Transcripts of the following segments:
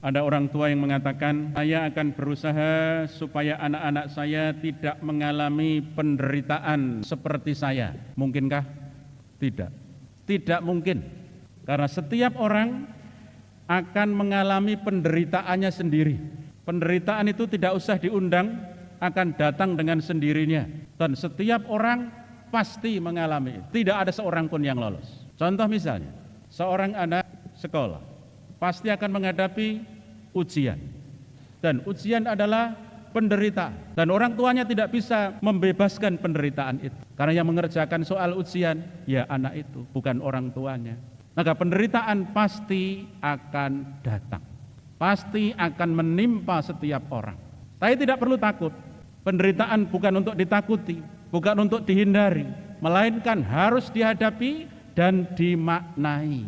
Ada orang tua yang mengatakan, saya akan berusaha supaya anak-anak saya tidak mengalami penderitaan seperti saya. Mungkinkah? Tidak. Tidak mungkin. Karena setiap orang akan mengalami penderitaannya sendiri. Penderitaan itu tidak usah diundang, akan datang dengan sendirinya. Dan setiap orang pasti mengalami. Tidak ada seorang pun yang lolos. Contoh misalnya, seorang anak sekolah pasti akan menghadapi ujian. Dan ujian adalah penderitaan. Dan orang tuanya tidak bisa membebaskan penderitaan itu. Karena yang mengerjakan soal ujian, ya anak itu, bukan orang tuanya. Maka penderitaan pasti akan datang. Pasti akan menimpa setiap orang. Tapi tidak perlu takut. Penderitaan bukan untuk ditakuti, bukan untuk dihindari, melainkan harus dihadapi dan dimaknai.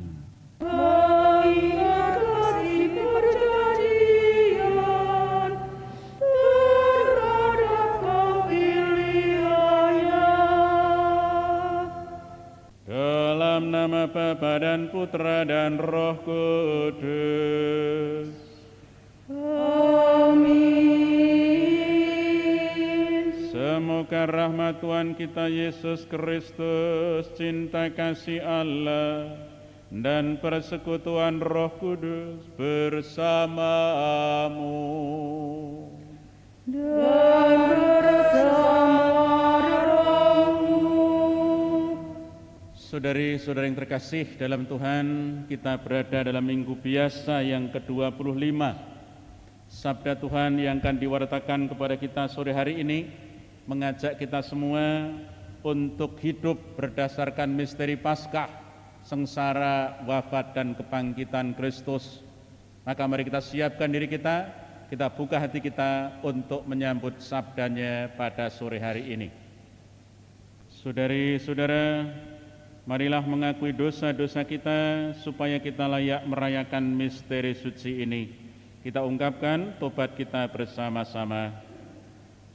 Dalam nama Bapa dan Putra dan Roh Kudus. Amin. Semoga rahmat Tuhan kita Yesus Kristus, cinta kasih Allah, dan persekutuan Roh Kudus bersamamu. Dan bersama rohmu. Saudari-saudari yang terkasih dalam Tuhan, kita berada dalam minggu biasa yang ke-25. Sabda Tuhan yang akan diwartakan kepada kita sore hari ini mengajak kita semua untuk hidup berdasarkan misteri Paskah, sengsara, wafat, dan kebangkitan Kristus. Maka mari kita siapkan diri kita buka hati kita untuk menyambut sabdanya pada sore hari ini. Saudari-saudara, marilah mengakui dosa-dosa kita supaya kita layak merayakan misteri suci ini. Kita ungkapkan tobat kita bersama-sama.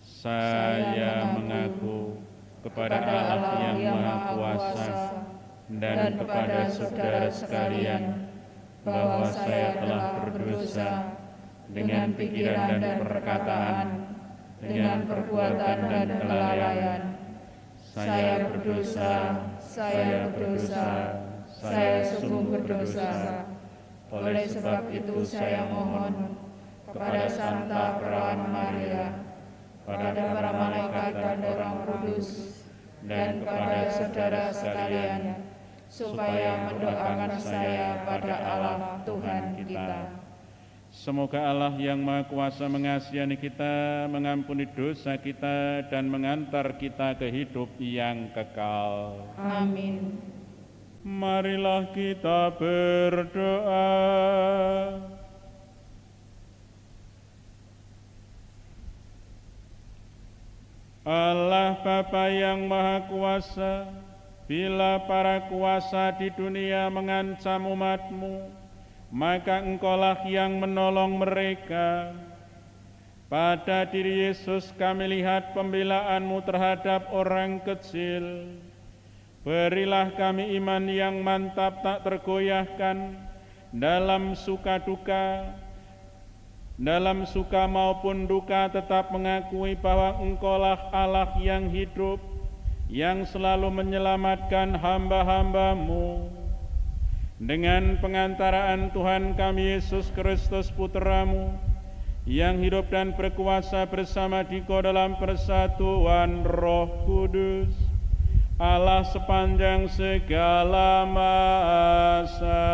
Saya mengaku kepada Allah yang Maha Kuasa dan kepada saudara sekalian bahwa saya telah berdosa dengan pikiran dan perkataan, dengan perbuatan dan kelalaian. Saya berdosa, saya sungguh berdosa. Oleh sebab itu saya mohon kepada Santa Perawan Maria, pada para malaikat dan orang kudus, dan kepada saudara sekalian, supaya mendoakan saya pada Allah Tuhan kita. Semoga Allah yang Maha Kuasa mengasihani kita, mengampuni dosa kita, dan mengantar kita ke hidup yang kekal. Amin. Marilah kita berdoa. Allah Bapa yang Maha Kuasa, bila para kuasa di dunia mengancam umat-Mu, maka Engkaulah yang menolong mereka. Pada diri Yesus kami lihat pembelaan-Mu terhadap orang kecil. Berilah kami iman yang mantap tak tergoyahkan dalam suka duka, dalam suka maupun duka tetap mengakui bahwa Engkaulah Allah yang hidup, yang selalu menyelamatkan hamba-hamba-Mu. Dengan pengantaraan Tuhan kami Yesus Kristus Putra-Mu, yang hidup dan berkuasa bersama Dikau dalam persatuan Roh Kudus, Allah sepanjang segala masa.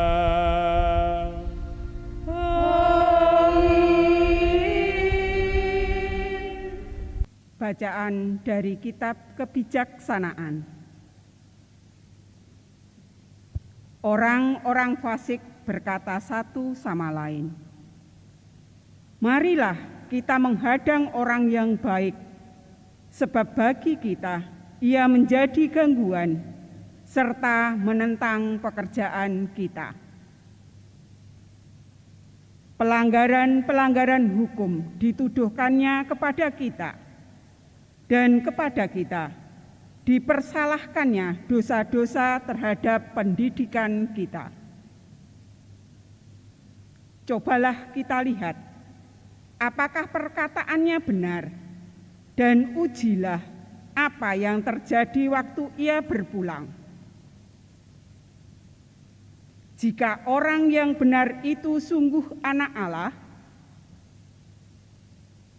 Bacaan dari Kitab Kebijaksanaan. Orang-orang fasik berkata satu sama lain, "Marilah kita menghadang orang yang baik, sebab bagi kita ia menjadi gangguan serta menentang pekerjaan kita." Pelanggaran-pelanggaran hukum dituduhkannya kepada kita, dan kepada kita dipersalahkannya dosa-dosa terhadap pendidikan kita. Cobalah kita lihat apakah perkataannya benar, dan ujilah apa yang terjadi waktu ia berpulang. Jika orang yang benar itu sungguh anak Allah,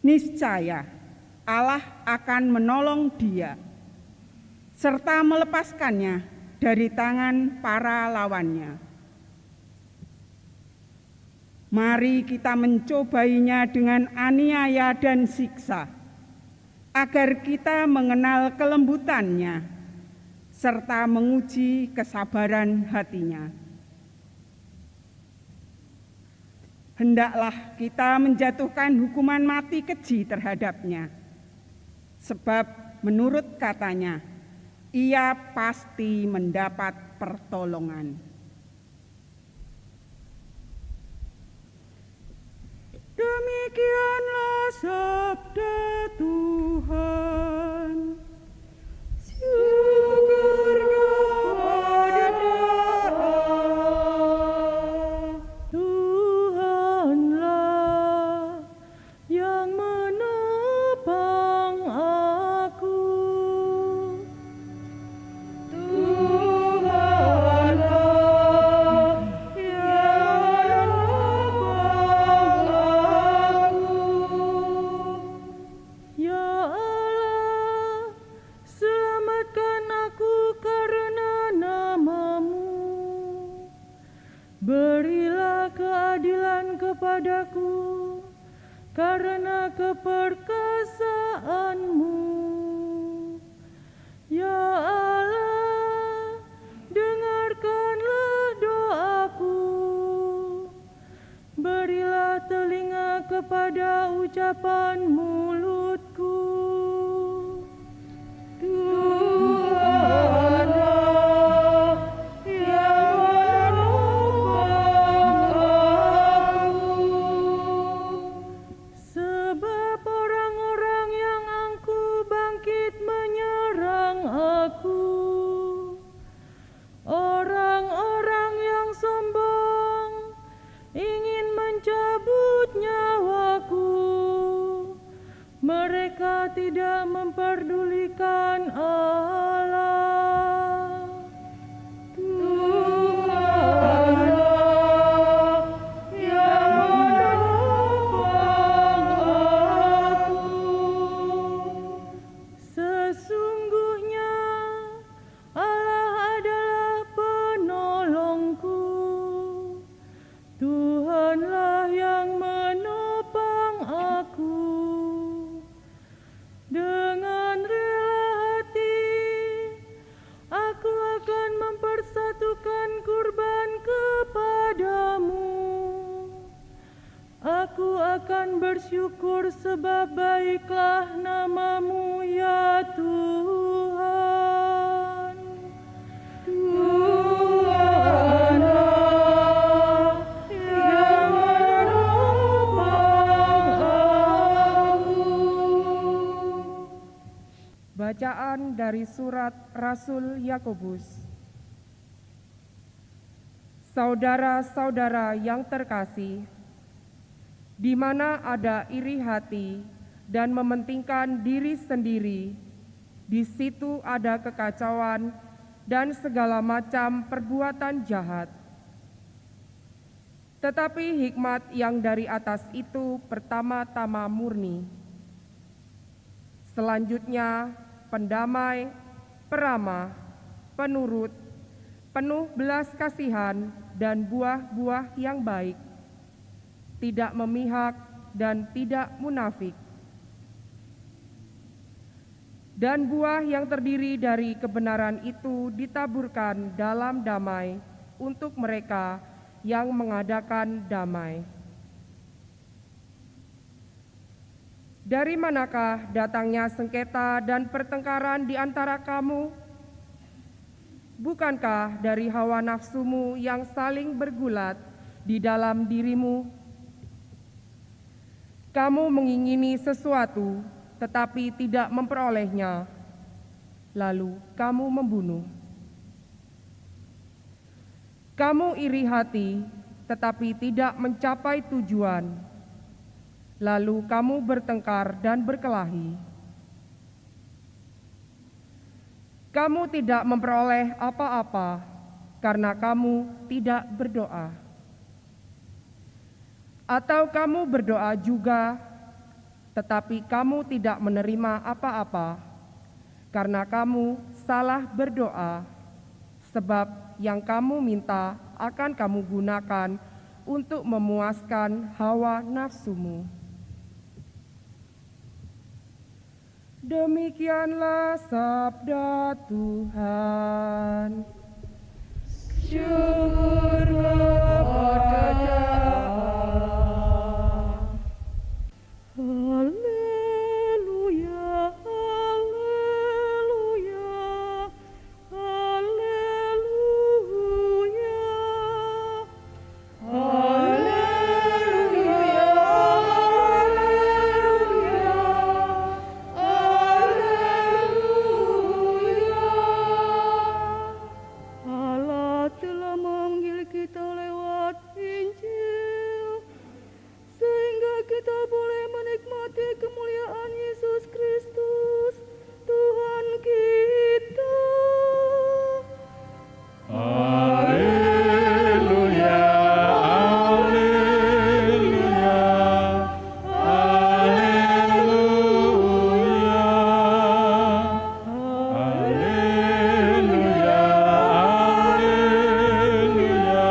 niscaya Allah akan menolong dia serta melepaskannya dari tangan para lawannya. Mari kita mencobainya dengan aniaya dan siksa, agar kita mengenal kelembutannya serta menguji kesabaran hatinya. Hendaklah kita menjatuhkan hukuman mati keji terhadapnya, sebab menurut katanya, ia pasti mendapat pertolongan. Demikianlah sabda Tuhan. Syukur kepada Allah. Tuhanlah yang menopang aku. Tuhanlah yang menopang aku. Ya Allah, selamatkan aku karena nama-Mu. Berilah keadilan kepadaku karena keperkasaan-Mu. Ya Allah, dengarkanlah doaku. Berilah telinga kepada ucapan mulutku. Tuhanlah yang menopang aku. Sebab orang-orang yang angkuh bangkit menyerang aku. Orang-orang yang sombong ingin mencabut nyawaku. Mereka tidak memperdulikan Allah. Tuhanlah yang menopang aku. Sesungguhnya Allah adalah penolongku. Tuhanlah yang menopang aku. Dengan rela hati, aku akan mempersatukan kurban kepadamu. Aku akan bersyukur sebab baiklah nama-Mu ya Tuhan. Tuhanlah yang menopang aku. Bacaan dari surat Rasul Yakobus. Saudara-saudara yang terkasih, di mana ada iri hati dan mementingkan diri sendiri, di situ ada kekacauan dan segala macam perbuatan jahat. Tetapi hikmat yang dari atas itu pertama-tama murni. Selanjutnya pendamai, peramah, penurut, penuh belas kasihan dan buah-buah yang baik, tidak memihak dan tidak munafik. Dan buah yang terdiri dari kebenaran itu ditaburkan dalam damai untuk mereka yang mengadakan damai. Dari manakah datangnya sengketa dan pertengkaran di antara kamu? Bukankah dari hawa nafsumu yang saling bergulat di dalam dirimu? Kamu mengingini sesuatu, tetapi tidak memperolehnya, lalu kamu membunuh. Kamu iri hati, tetapi tidak mencapai tujuan. Lalu kamu bertengkar dan berkelahi. Kamu tidak memperoleh apa-apa karena kamu tidak berdoa. Atau kamu berdoa juga, tetapi kamu tidak menerima apa-apa karena kamu salah berdoa, sebab yang kamu minta akan kamu gunakan untuk memuaskan hawa nafsumu. Demikianlah sabda Tuhan. Syukur kepada Allah. Haleluya, haleluya, haleluya, haleluya, haleluya. Allah telah memanggil kita lewat Injil, sehingga kita boleh menikmati kemuliaan Yesus Kristus, Tuhan kita. Haleluya, haleluya, haleluya, haleluya, haleluya,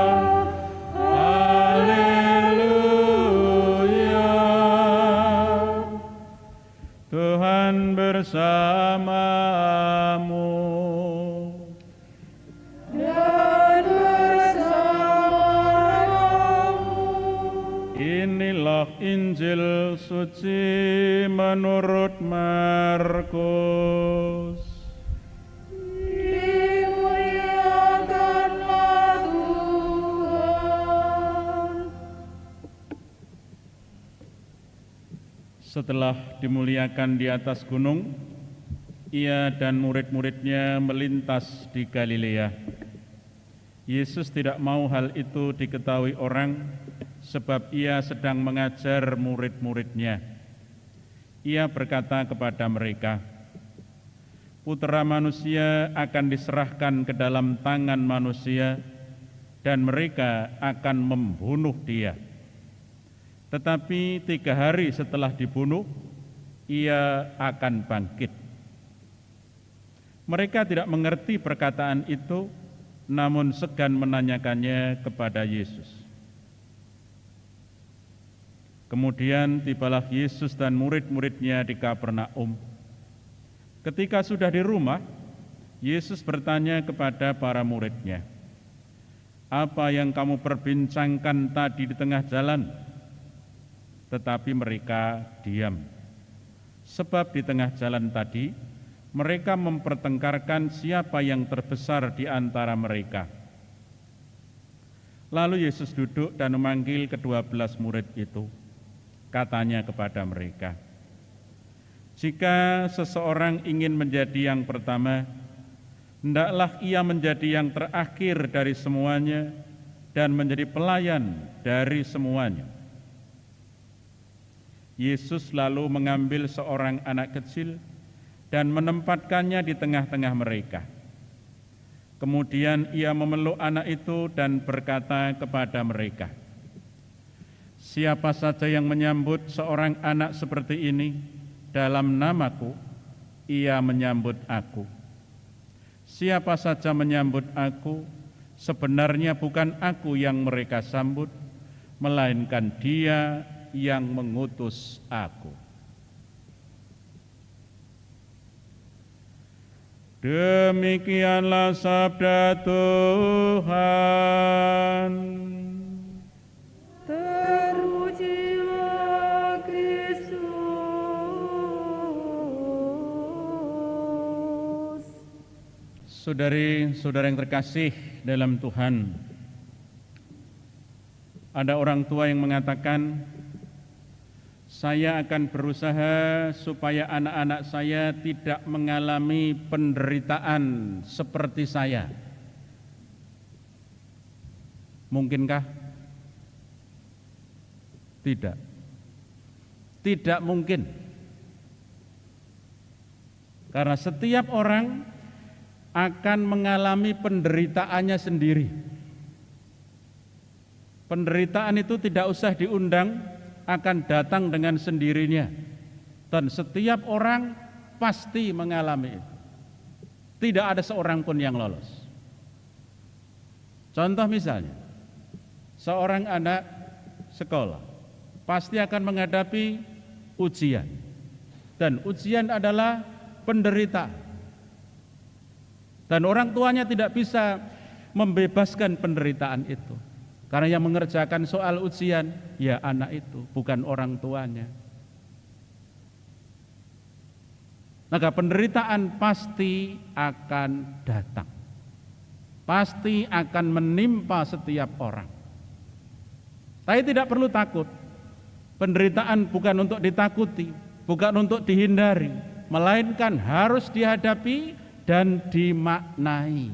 haleluya. Tuhan bersamamu. Dan bersamamu. Inilah Injil suci menurut Markus. Dimuliakanlah Tuhan. Setelah dimuliakan di atas gunung, ia dan murid-muridnya melintas di Galilea. Yesus tidak mau hal itu diketahui orang, sebab ia sedang mengajar murid-muridnya. Ia berkata kepada mereka, Putra Manusia akan diserahkan ke dalam tangan manusia, dan mereka akan membunuh dia. Tetapi 3 hari setelah dibunuh, ia akan bangkit. Mereka tidak mengerti perkataan itu, namun segan menanyakannya kepada Yesus. Kemudian tibalah Yesus dan murid-muridnya di Kapernaum. Ketika sudah di rumah, Yesus bertanya kepada para muridnya, "Apa yang kamu perbincangkan tadi di tengah jalan?" Tetapi mereka diam. Sebab di tengah jalan tadi, mereka mempertengkarkan siapa yang terbesar di antara mereka. Lalu Yesus duduk dan memanggil ke-12 murid itu. Katanya kepada mereka, "Jika seseorang ingin menjadi yang pertama, hendaklah ia menjadi yang terakhir dari semuanya dan menjadi pelayan dari semuanya." Yesus lalu mengambil seorang anak kecil dan menempatkannya di tengah-tengah mereka. Kemudian ia memeluk anak itu dan berkata kepada mereka, "Siapa saja yang menyambut seorang anak seperti ini dalam namaku, ia menyambut aku. Siapa saja menyambut aku, sebenarnya bukan aku yang mereka sambut, melainkan Dia yang mengutus aku." Demikianlah sabda Tuhan. Terpujilah Kristus. Saudari-saudara yang terkasih dalam Tuhan, ada orang tua yang mengatakan, "Saya akan berusaha supaya anak-anak saya tidak mengalami penderitaan seperti saya." Mungkinkah? Tidak. Tidak mungkin. Karena setiap orang akan mengalami penderitaannya sendiri. Penderitaan itu tidak usah diundang, akan datang dengan sendirinya. Dan setiap orang pasti mengalami itu. Tidak ada seorang pun yang lolos. Contoh misalnya, seorang anak sekolah pasti akan menghadapi ujian. Dan ujian adalah penderitaan. Dan orang tuanya tidak bisa membebaskan penderitaan itu. Karena yang mengerjakan soal ujian, ya anak itu, bukan orang tuanya. Maka penderitaan pasti akan datang. Pasti akan menimpa setiap orang. Tapi tidak perlu takut. Penderitaan bukan untuk ditakuti, bukan untuk dihindari, melainkan harus dihadapi dan dimaknai.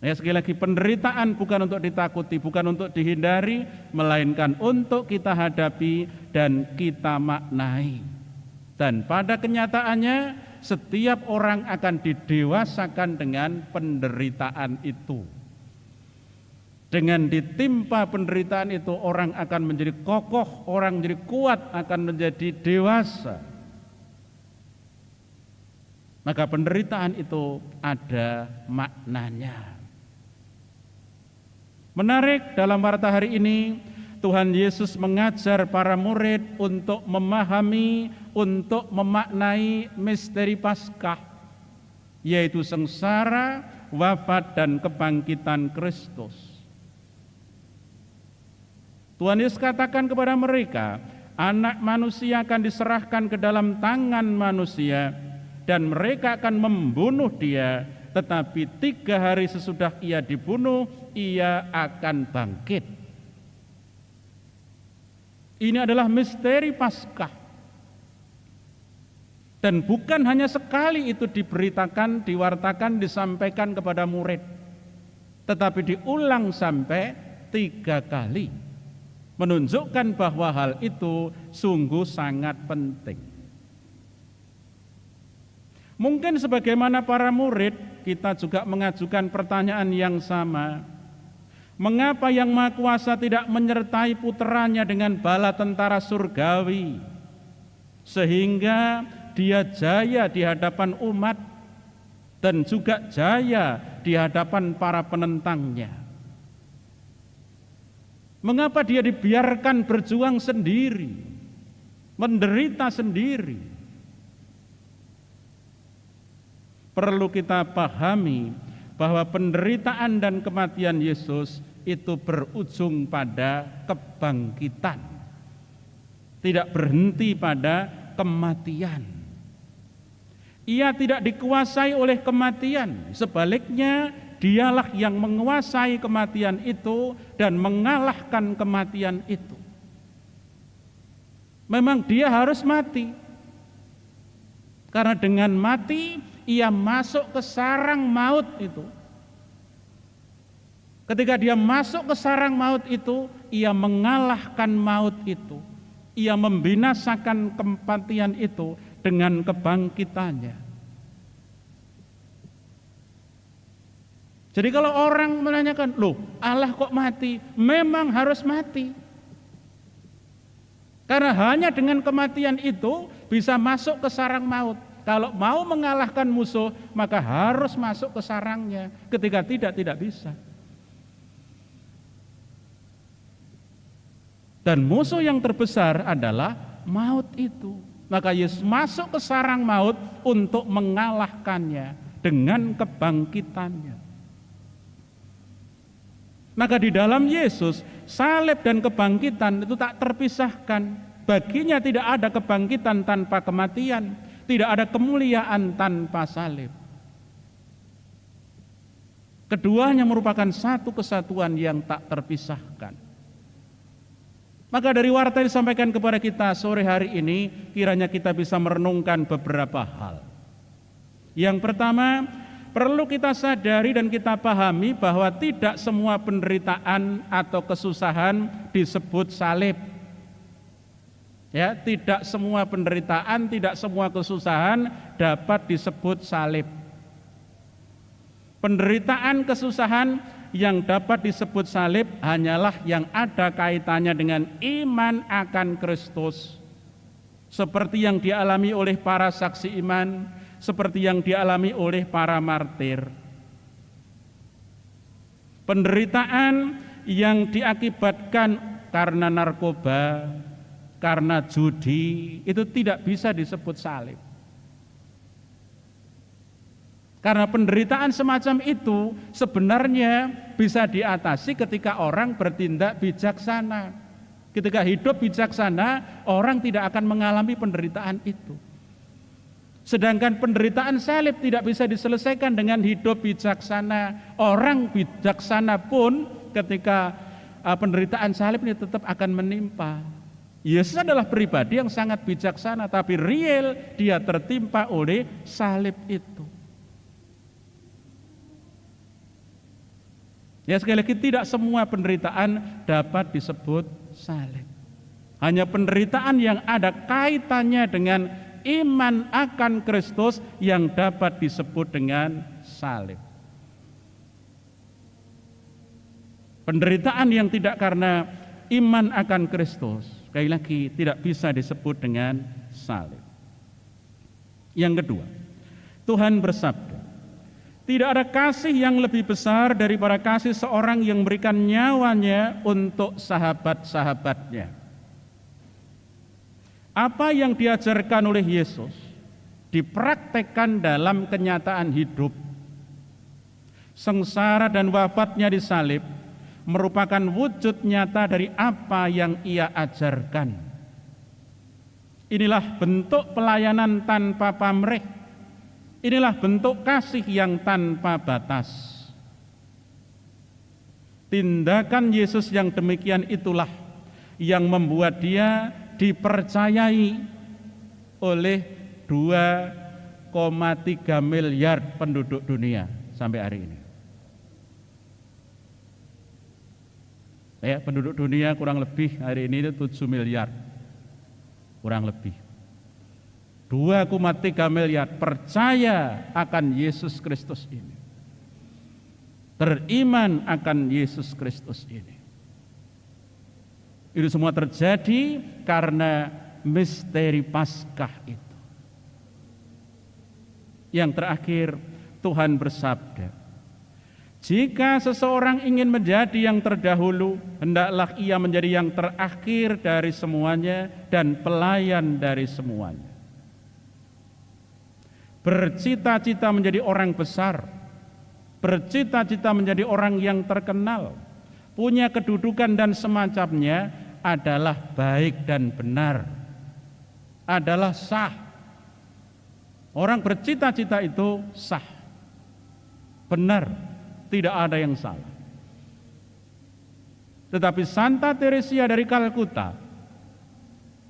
Ya, sekali lagi, penderitaan bukan untuk ditakuti, bukan untuk dihindari, melainkan untuk kita hadapi dan kita maknai. Dan pada kenyataannya setiap orang akan didewasakan dengan penderitaan itu. Dengan ditimpa penderitaan itu, orang akan menjadi kokoh, orang menjadi kuat, akan menjadi dewasa. Maka penderitaan itu ada maknanya. Menarik, dalam warta hari ini Tuhan Yesus mengajar para murid untuk memahami, untuk memaknai misteri Paskah, yaitu sengsara, wafat, dan kebangkitan Kristus. Tuhan Yesus katakan kepada mereka, anak manusia akan diserahkan ke dalam tangan manusia, dan mereka akan membunuh dia, tetapi 3 hari sesudah ia dibunuh, ia akan bangkit. Ini adalah misteri Paskah. Dan bukan hanya sekali itu diberitakan, diwartakan, disampaikan kepada murid, tetapi diulang sampai 3 kali. Menunjukkan bahwa hal itu sungguh sangat penting. Mungkin sebagaimana para murid, kita juga mengajukan pertanyaan yang sama. Mengapa Yang Maha Kuasa tidak menyertai puteranya dengan bala tentara surgawi, sehingga dia jaya di hadapan umat dan juga jaya di hadapan para penentangnya? Mengapa dia dibiarkan berjuang sendiri, menderita sendiri? Perlu kita pahami bahwa penderitaan dan kematian Yesus itu berujung pada kebangkitan. Tidak berhenti pada kematian. Ia tidak dikuasai oleh kematian, sebaliknya dialah yang menguasai kematian itu dan mengalahkan kematian itu. Memang dia harus mati. Karena dengan mati ia masuk ke sarang maut itu. Ketika dia masuk ke sarang maut itu, ia mengalahkan maut itu. Ia membinasakan kematian itu dengan kebangkitannya. Jadi kalau orang menanyakan, loh Allah kok mati? Memang harus mati. Karena hanya dengan kematian itu bisa masuk ke sarang maut. Kalau mau mengalahkan musuh, maka harus masuk ke sarangnya. Ketika tidak bisa. Dan musuh yang terbesar adalah maut itu. Maka Yesus masuk ke sarang maut untuk mengalahkannya dengan kebangkitannya. Maka di dalam Yesus, salib dan kebangkitan itu tak terpisahkan. Baginya tidak ada kebangkitan tanpa kematian. Tidak ada kemuliaan tanpa salib. Keduanya merupakan satu kesatuan yang tak terpisahkan. Maka dari warta yang disampaikan kepada kita sore hari ini, kiranya kita bisa merenungkan beberapa hal. Yang pertama, perlu kita sadari dan kita pahami bahwa tidak semua penderitaan atau kesusahan disebut salib. Ya, tidak semua penderitaan, tidak semua kesusahan dapat disebut salib. Penderitaan, kesusahan yang dapat disebut salib hanyalah yang ada kaitannya dengan iman akan Kristus. Seperti yang dialami oleh para saksi iman, seperti yang dialami oleh para martir. Penderitaan yang diakibatkan karena narkoba, karena judi, itu tidak bisa disebut salib. Karena penderitaan semacam itu sebenarnya bisa diatasi ketika orang bertindak bijaksana. Ketika hidup bijaksana, orang tidak akan mengalami penderitaan itu. Sedangkan penderitaan salib tidak bisa diselesaikan dengan hidup bijaksana. Orang bijaksana pun ketika penderitaan salib ini tetap akan menimpa. Yesus adalah pribadi yang sangat bijaksana, tapi real dia tertimpa oleh salib itu. Ya, sekali lagi, tidak semua penderitaan dapat disebut salib. Hanya penderitaan yang ada kaitannya dengan iman akan Kristus yang dapat disebut dengan salib. Penderitaan yang tidak karena iman akan Kristus, sekali lagi, tidak bisa disebut dengan salib. Yang kedua, Tuhan bersabda, tidak ada kasih yang lebih besar daripada kasih seorang yang memberikan nyawanya untuk sahabat-sahabatnya. Apa yang diajarkan oleh Yesus dipraktekkan dalam kenyataan hidup. Sengsara dan wafatnya di salib merupakan wujud nyata dari apa yang ia ajarkan. Inilah bentuk pelayanan tanpa pamrih. Inilah bentuk kasih yang tanpa batas. Tindakan Yesus yang demikian itulah yang membuat dia dipercayai oleh 2,3 miliar penduduk dunia sampai hari ini. Ya, penduduk dunia kurang lebih hari ini itu 7 miliar. Kurang lebih. 2,3 miliar percaya akan Yesus Kristus ini. Teriman akan Yesus Kristus ini. Itu semua terjadi karena misteri Paskah itu. Yang terakhir, Tuhan bersabda, jika seseorang ingin menjadi yang terdahulu, hendaklah ia menjadi yang terakhir dari semuanya dan pelayan dari semuanya. Bercita-cita menjadi orang besar, bercita-cita menjadi orang yang terkenal, punya kedudukan dan semacamnya adalah baik dan benar, adalah sah. Orang bercita-cita itu sah, benar, tidak ada yang salah. Tetapi Santa Teresia dari Kalkuta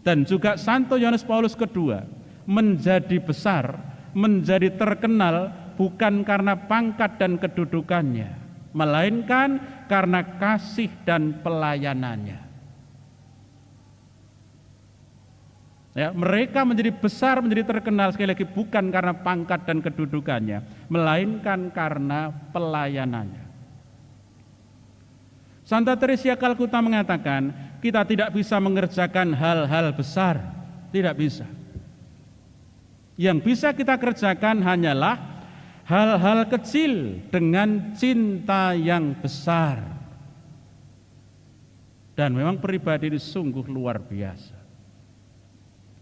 dan juga Santo Yohanes Paulus II menjadi besar, menjadi terkenal bukan karena pangkat dan kedudukannya, melainkan karena kasih dan pelayanannya. Ya, mereka menjadi besar, menjadi terkenal sekali lagi bukan karena pangkat dan kedudukannya, melainkan karena pelayanannya. Santa Teresia Kalkuta mengatakan, kita tidak bisa mengerjakan hal-hal besar, tidak bisa. Yang bisa kita kerjakan hanyalah hal-hal kecil dengan cinta yang besar. Dan memang pribadi ini sungguh luar biasa.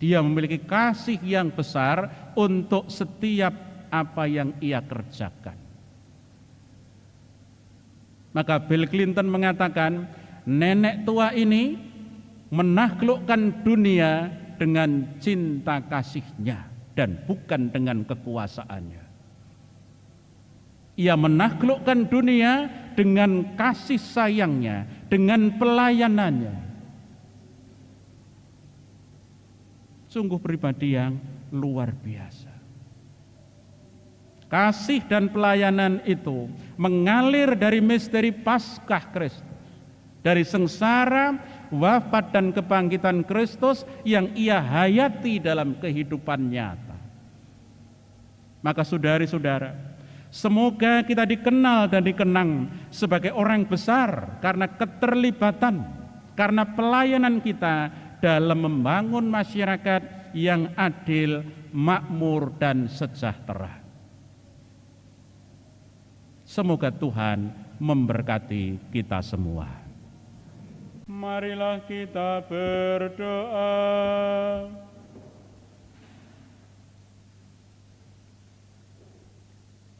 Dia memiliki kasih yang besar untuk setiap apa yang ia kerjakan. Maka Bill Clinton mengatakan, nenek tua ini menaklukkan dunia dengan cinta kasihnya dan bukan dengan kekuasaannya. Ia menaklukkan dunia dengan kasih sayangnya, dengan pelayanannya. Sungguh pribadi yang luar biasa. kasih dan pelayanan itu mengalir dari misteri Paskah Kristus, dari sengsara, wafat dan kebangkitan Kristus yang ia hayati dalam kehidupan nyata. Maka saudari-saudara, semoga kita dikenal dan dikenang sebagai orang besar karena keterlibatan, karena pelayanan kita dalam membangun masyarakat yang adil, makmur, dan sejahtera. Semoga Tuhan memberkati kita semua. Marilah kita berdoa.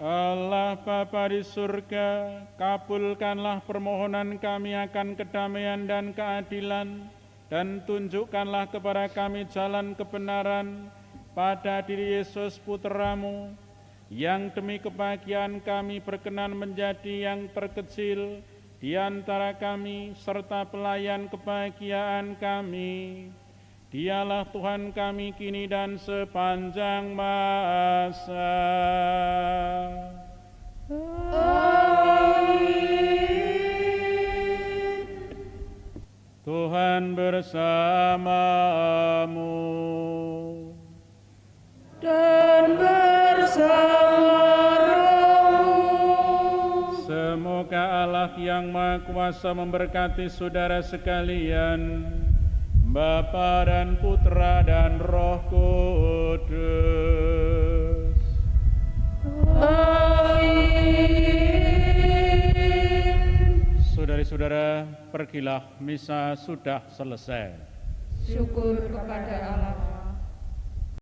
Allah Bapa di surga, kabulkanlah permohonan kami akan kedamaian dan keadilan, dan tunjukkanlah kepada kami jalan kebenaran pada diri Yesus Putra-Mu, yang demi kebahagiaan kami berkenan menjadi yang terkecil di antara kami, serta pelayan kebahagiaan kami. Dialah Tuhan kami kini dan sepanjang masa. Amin. Tuhan bersamamu Dan bersama rohmu. Semoga Allah yang Maha Kuasa memberkati saudara sekalian, Bapa dan Putra dan Roh Kudus. Amin. Saudari-saudara, pergilah, misa sudah selesai. Syukur kepada Allah.